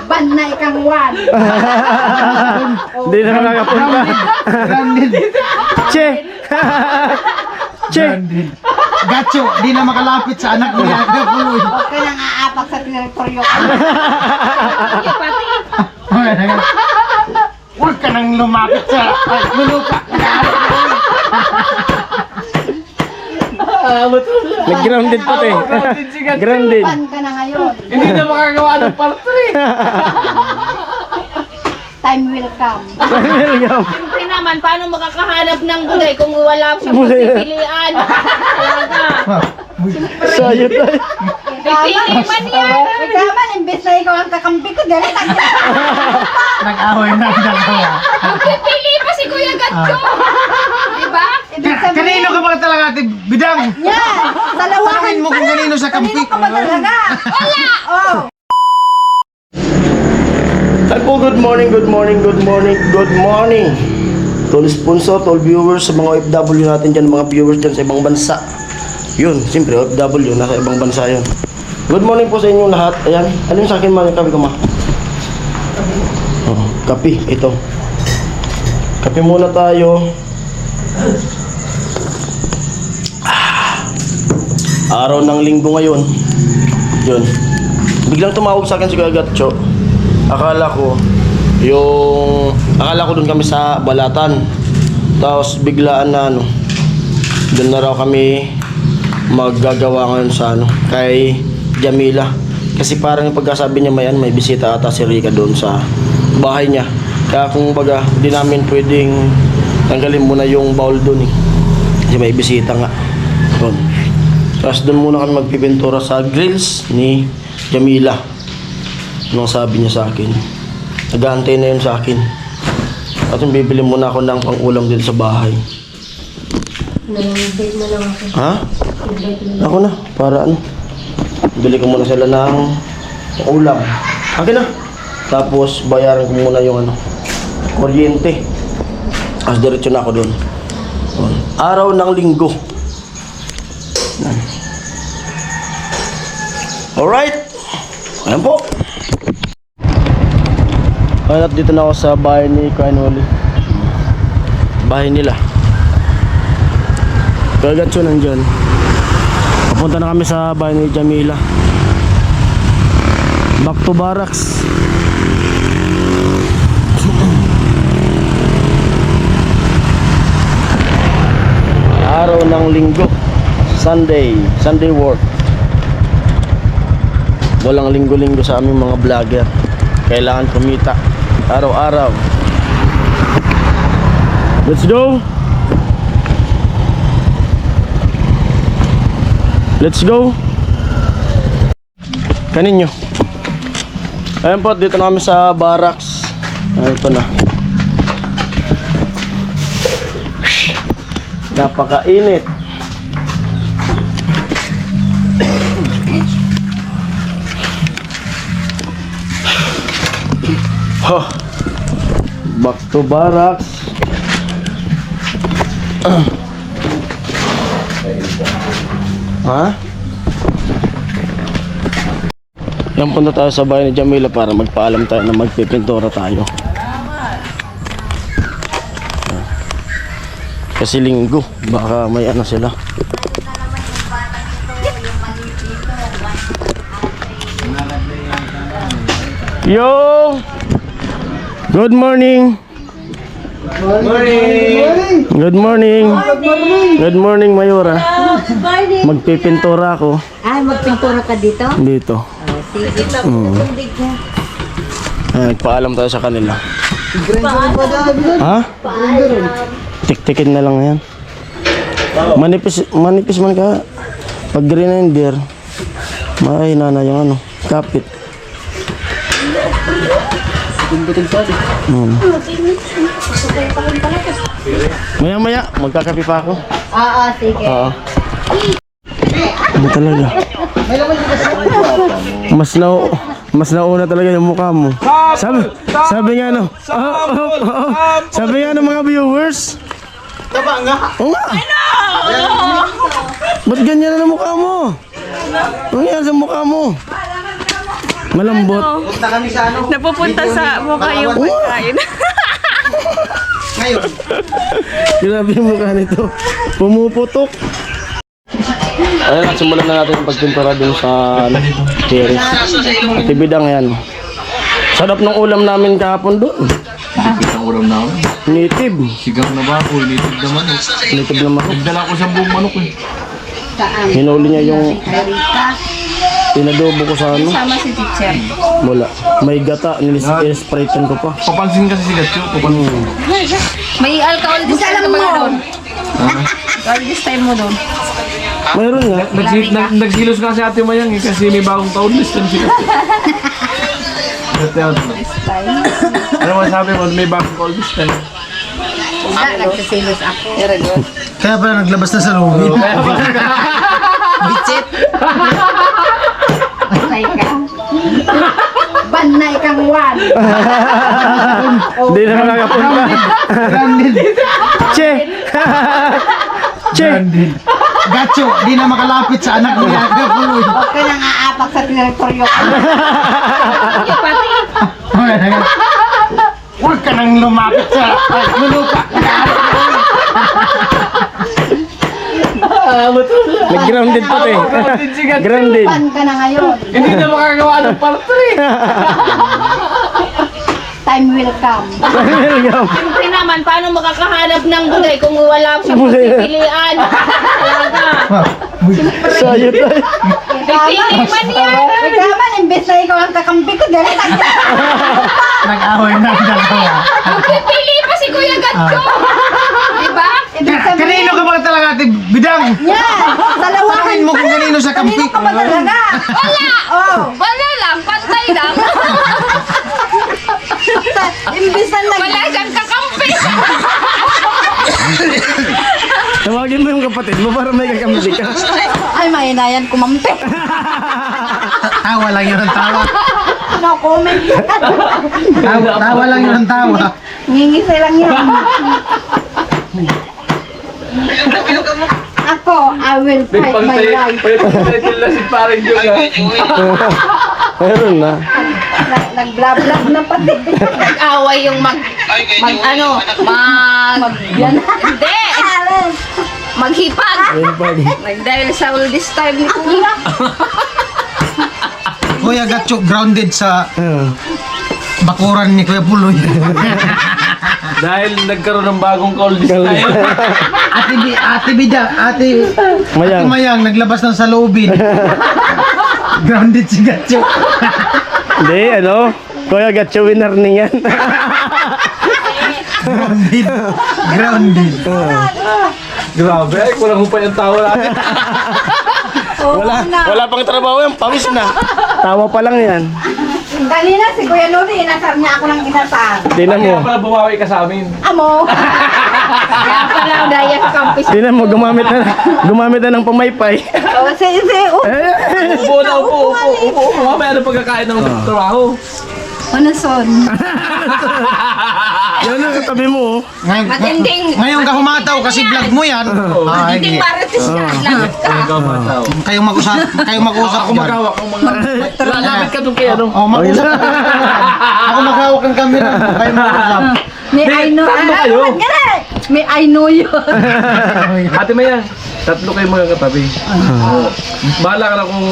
Ban na ikang wan. Hindi na makakapunta. Che! Che! Gacho, di na makalapit sa anak niya. Huwag ka nang aapak sa teritoryo. Huwag ka nang lumapit sa lulupa. Nag-grounded pa te. Grounded. Ban ka na ngayon. Hindi na makagawa ng part 3. Time will come. Siyempre naman, paano makakahanap ng gulay kung wala siyang pagpipilian? Talaga. Sayot na. Pipili man yan. Ikaw man, imbes na ikaw ang kakampi ko, dali Nag-away na ang dalawa. Pipili pa si Kuya Gatcho. Diba? Kanino ka ba talaga, Ate Bidang? Yan! Salawahan Tanungin mo kung kanino sa kampi. Kanino ka ba talaga? Wala! Oh! At po, good morning, good morning, good morning, good morning. To all sponsor, to all viewers, sa mga OFW natin dyan, mga viewers dyan sa ibang bansa. Yun, siyempre, OFW, nasa ibang bansa yun. Good morning po sa inyong lahat. Ayan, ano yung sa akin mga kape ko ma? Oh, kape, ito. Kape muna tayo. Araw ng linggo ngayon. Yun. Biglang tumawag sa akin si Kuya Gatcho. Akala ko doon kami sa Balatan. Tapos biglaan na doon na raw kami maggagawa ngayon sa kay Jamila. Kasi parang yung pagkasabi niya may bisita ata si Rica doon sa bahay niya. Kaya kung baga, hindi namin pwedeng tanggalin muna yung bowl doon eh. Kasi may bisita nga. Doon. Tapos doon muna kami magpipintura sa grills ni Jamila. Anong sabi niya sa akin? Nag-aantay na yun sa akin. At yung bibili muna ako ng pang-ulam din sa bahay. Nag-invite mo lang ako. Ha? Ako na, para bili ko muna sila ng ulam. Akin na. Tapos bayaran ko muna yung kuryente. As diretso na ako doon. Araw ng linggo. Alright. Ayan po. At dito na ako sa bahay ni Kanoli. Bahay nila. Kaya Gatcho nandyan. Papunta na kami sa bahay ni Jamila. Back to barracks. Araw ng linggo. Sunday work. Walang linggo-linggo sa aming mga vlogger. Kailangan kumita araw-araw. Let's go. Let's go. Kaninyo. Ayun po, dito na kami sa barracks. Ito na. Napakainit. Oh. Back to barracks. Ha? Yan, punta tayo sa bahay ni Jamila para magpaalam tayo na magpipintura tayo. Kasi linggo, baka may sila. Yo! Good morning! Good morning! Good morning! Good morning, Mayora. Good morning! Magpipintura ako. Ay, magpintura ka dito? Dito. Sige. Nagpaalam tayo sa kanila. Ha? Tik-tikin na lang yan. Manipis man ka. Pag grinder, mahina na yung kapit. Maya-maya, magkakapi pa ako. Oo, sige. Oo. Ano talaga? Mas nauna talaga yung mukha mo. Sabi nga sabi nga ng mga viewers. Taba nga. Oo nga. Ba't ganyan na ang mukha mo? Ano yan sa mukha mo? Malambot. Punta kami sa ano? Napupunta sa mukha yung pagkain. Ngayon. Grabe yung mukha nito. Pumuputok. Ayun, simulan na natin yung pagtimpura dun sa cherries. Tibidang yan. Sarap ng ulam namin kahapon doon. Isang ulam na ako. Native. Sigang na ba ako? Native na manok. Native na manok. Nagdala ko sa buong manok eh. Saan? Hinuli niya yung Kay Rita. pinadobo ko sa ano. Sama si teacher. Wala. May gata. Nilis-spraytan ko pa. Papansin kasi si Gatcho. Papansin. May alcohol this time ka ba doon? Alcohol this time mo doon. Mayroon nga. Nagsilos nga si Ate Mayang eh. Kasi may bagong taon list din si Gatcho. Ano masabi mo? May bagong taon list din. Nagsisilos ako. Very good. Kaya pala naglabas na sa lubid. Bitchit. Banay ka. Banay kang one. Hindi na makakapunta. Grounded. Che! Che! Grounded. Gacho, di na makalapit sa anak niya. Gapuloy. Huwag ka nang aapak sa teritoryo ko. Huwag ka nang lumapit sa lulupa. Nag-grounded pa to eh. Grounded. Pan ka na ngayon. Hindi na makagawa ng part 3. Time will come. Siyempre naman, paano makakahanap ng gulay kung wala siyang pagpipilian? Talaga. Sayo tayo. Pipili man yan. Ikaw man, imbes na ikaw ang kakampi ko, dahil Nag-away na ang dalawa. Pipili pa si Kuya Gatcho. Diba? ibig sabihin, Kanino ka ba talaga, Ate Bidang? yan, dalawahan Tanungin mo kung kanino sa kampi. Kanino ka ba talaga? Wala. Oh, Wala lang. Pantay lang. imbes na Wala siyang kakampi. Tawagin mo yung kapatid mo para may kakamili ka. Ay, mahinayan kumampi. Tawa lang yun ang tawa. No comment. Tawa lang yun ang tawa. Ngingisi lang yun. Ako, I will fight my life. Pagtitle na si Paring Jung ha. Meron na. Nag-blab-blab na pati. Nag-away yung Yan. Hindi. Maghipag. Dahil sa all this time ni Kuya. Kuya Gatcho, grounded sa bakuran ni Kuya Puloy. Dahil nagkaroon ng bagong call this time. Ate Bidang, Ate Mayang. Mayang, naglabas ng salubin. Grounded si Gatcho. Hindi, ano? Kuya Gatcho winner niyan. Grounded. Grabe, kulang pa yung tawa natin. Wala pang trabaho yan. Pawis na. Tawa pa lang yan. Kanina si Kuya Lodi, inasar niya ako ng inasar. Tingnan mo. Kaya pala bumawi ka sa amin. Amo. Kaya pala dahil sa campus. Tingnan mo, gumamit na ng pamaypay. O, si. Upo na, upo. Mamaya na pagkakain ng trabaho. Ano son? Yan ang katabi mo. Matinding. Ngayon ka humataw kasi vlog mo yan. Matinding marites ka. Lahat ka. Kayong mag-usap Ako dyan. magawak. Lalapit ka doon kay ano. Oh, mag-usap. Ako maghawak ng camera. Kayo mag-usap. May I know. tatlo kayo. May I know you. Ate Mayang, tatlo kayo mga katabi. Bahala ka na kung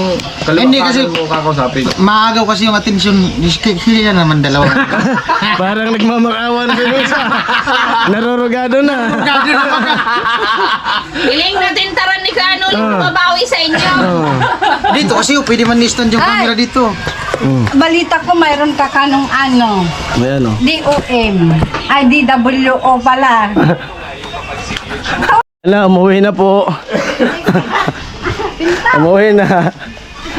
Hindi, kasi- kaliwakanan mo kakausapin. Maagaw kasi yung atensyon. Sila naman dalawa. Parang nagmamakawan sa isa. Narorogado na. Piling natin taran ni Kano yung mabawi sa inyo. Dito kasi pwede man ni-stand yung camera dito. Balita ko mayroon ka kanong ano. May ano? DOM. Ay, DWO pala. Wala, umuwi na po. Umuwi na.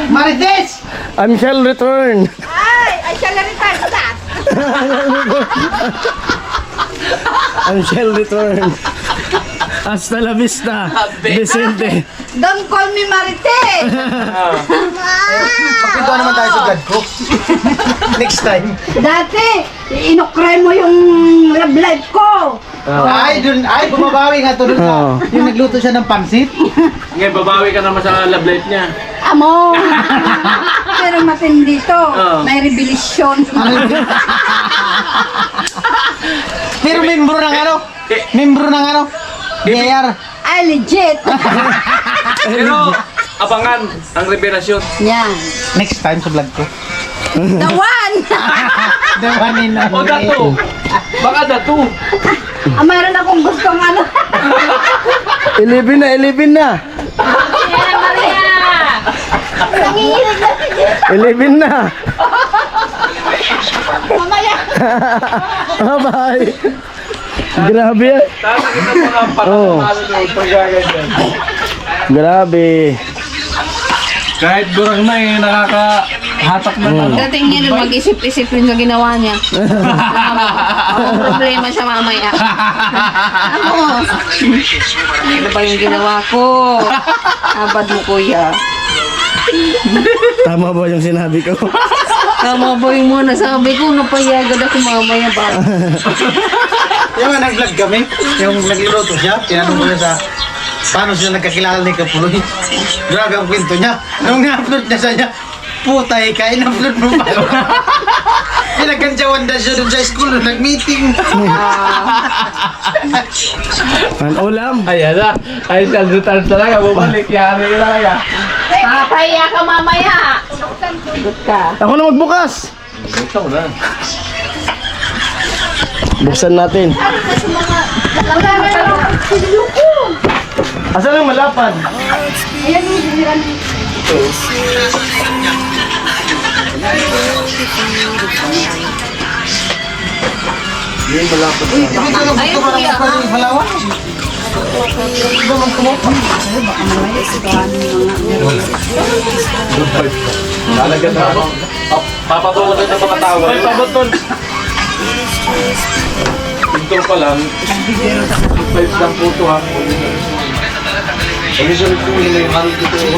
Marites! I shall return. Ay, siya na rin tayo. I shall return. Hasta la vista, Vicente. Don't call me Marites. Pakito naman tayo sa God ko. Next time. Dati, inukray mo yung love life ko. Ay, bumabawi nga to dun sa, yung nagluto siya ng pansit. Ngayon, babawi ka naman sa love life niya. Amo! Pero matindi to. May revelasyon. Pero membro ng ano? Membro ng ano? BIR. Ay, legit. Pero, abangan ang revelasyon. Yan. Next time sa vlog ko. The one! The one in O dato. Baka dato. Mayroon akong gustong ano. 11 na, 11 na. Maria, Maria! Nanginginig na si Jess. 11 na. Mamaya! Bye. Grabe yan. Sana kita mga Oo. pagkaganyan. Grabe. Kahit durang na eh, nakakahatak na ano. Dating niya nun, mag-isip-isip rin sa ginawa niya. Ang problema siya mamaya. Ano? Ano ba yung ginawa ko? Abad mo, kuya. Tama ba yung sinabi ko? Tama ba yung mga nasabi ko? Napayagad ako mamaya ba? Yung nga nag-vlog kami, yung nagluluto siya, tinanong ko niya sa paano siya nagkakilala ni Kapuloy. Grabe ang kwento niya. Nung na-upload niya sa niya, putay ka, in-upload mo pa. Pinagkantsawan na siya dun sa school, nung nag-meeting. An ulam. Ayan na. Ay, saldutan talaga. Bumalik. Yari ka talaga. Papaya ka mamaya! Ako na magbukas. Ito na. Buksan natin. Asan ang malapad? Hindi ka lang gusto parang parang halawan. Talaga na ako. Papatulog na mga tao. Ay, pabatol. Ito pa lang. 5 lang po ito ha. Ay, sulit ko yun na yung halik dito.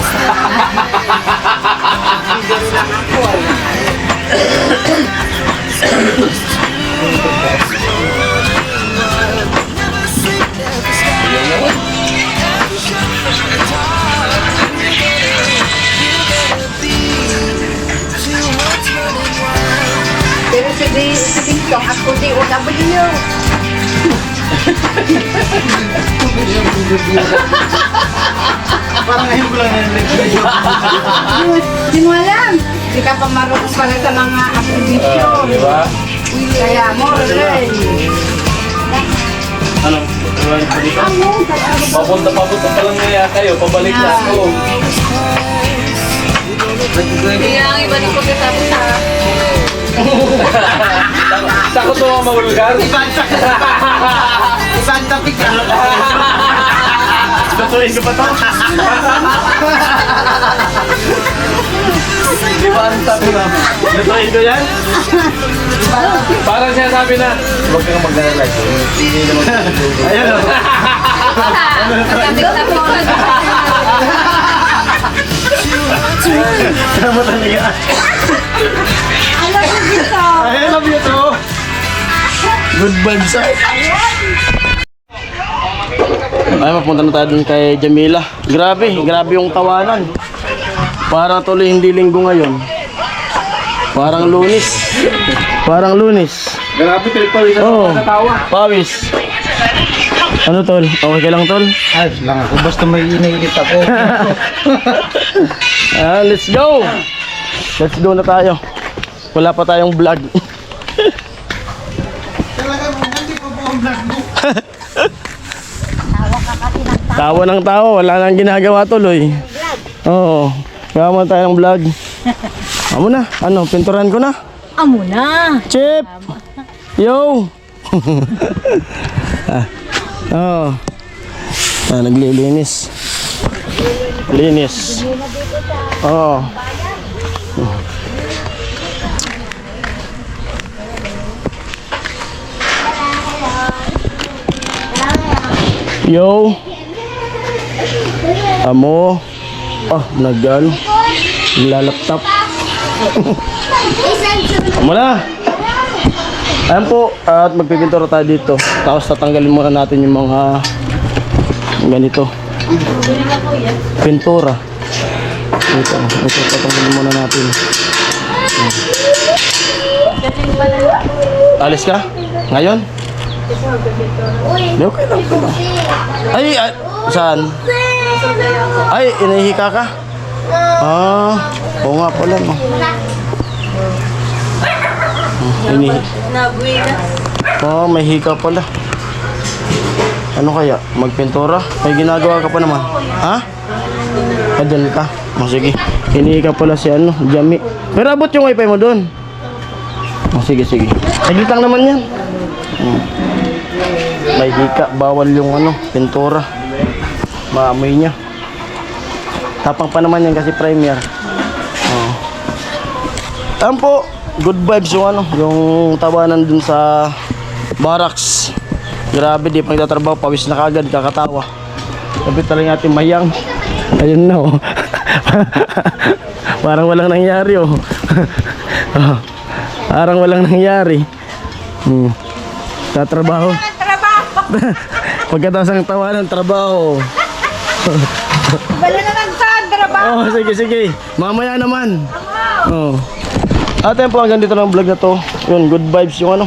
Pero si Dingtong, ako di OW. Parang ngayon ko lang nag-video. Hindi mo alam. Hindi ka pa marunong pala sa mga aktivisyon. Di ba? Kaya mo, rin. Ano? Papunta pa lang ngayon kayo. Pabalik na ako. Kaya ang iba din pagkatapos sa... Takot mo mga mawulgar? Ibang topic na. Tutuin ko pa to? Di ba ang sabi na? Tutuin ko yan? Parang siya sabi na, huwag kang mag-like. Hindi naman. Ayun o. Tama talaga. Alam mo dito. I love you too. Good vibes. Ay, mapunta na tayo dun kay Jamila. Grabe, grabe yung tawanan. Parang tuloy hindi linggo ngayon. Parang Lunes. Parang Lunes. Grabe, tripal Oo. natawa. Pawis. Ano tol? Okay ka lang tol? Ayos lang ako, basta may iniinit ako. Let's go! Let's go na tayo. Wala pa tayong vlog. Talaga mo, hindi pa po ang vlog mo. Tawa ng tawa, wala nang ginagawa tuloy. Oo. Gawa mo tayong vlog. Amo na. Ano, pinturan ko na. Amo na! Chip! Yo! Oo. Naglilinis. Linis. Oo. Yo! Amo. Nag-ano. Lalaptop. Amo na. Ayan po, at magpipintura tayo dito. Tapos tatanggalin muna natin yung mga ganito. Pintura. Ito patanggalin muna natin. Alis ka? Ngayon? Hindi, okay lang. Ay, saan? Ay, inahika ka? Oo nga pala, no. May hika pala. Ano kaya? Magpintura? May ginagawa ka pa naman? Ha? Dyan ka? Sige. Hinihika pala si Jami. Pero abot yung wifi mo doon. Sige. Saglit lang naman yan. May hika. Bawal yung pintura. Maamoy niya. Tapang pa naman yan kasi premier. Po, good vibes yung yung tawanan dun sa barracks. Grabe, di pa nagtatrabaho, pawis na kagad, kakatawa. Sabi talaga natin mayang. Ayun na Parang walang nangyari Parang walang nangyari. Tatrabaho. Pagkatapos ng tawanan, trabaho. Bala na lang saan, trabaho. Sige. Mamaya naman. Atin po, hanggang dito ng vlog na to. Yun, good vibes yung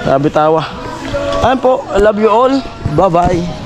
Grabe tawa. Ayan po, I love you all. Bye-bye.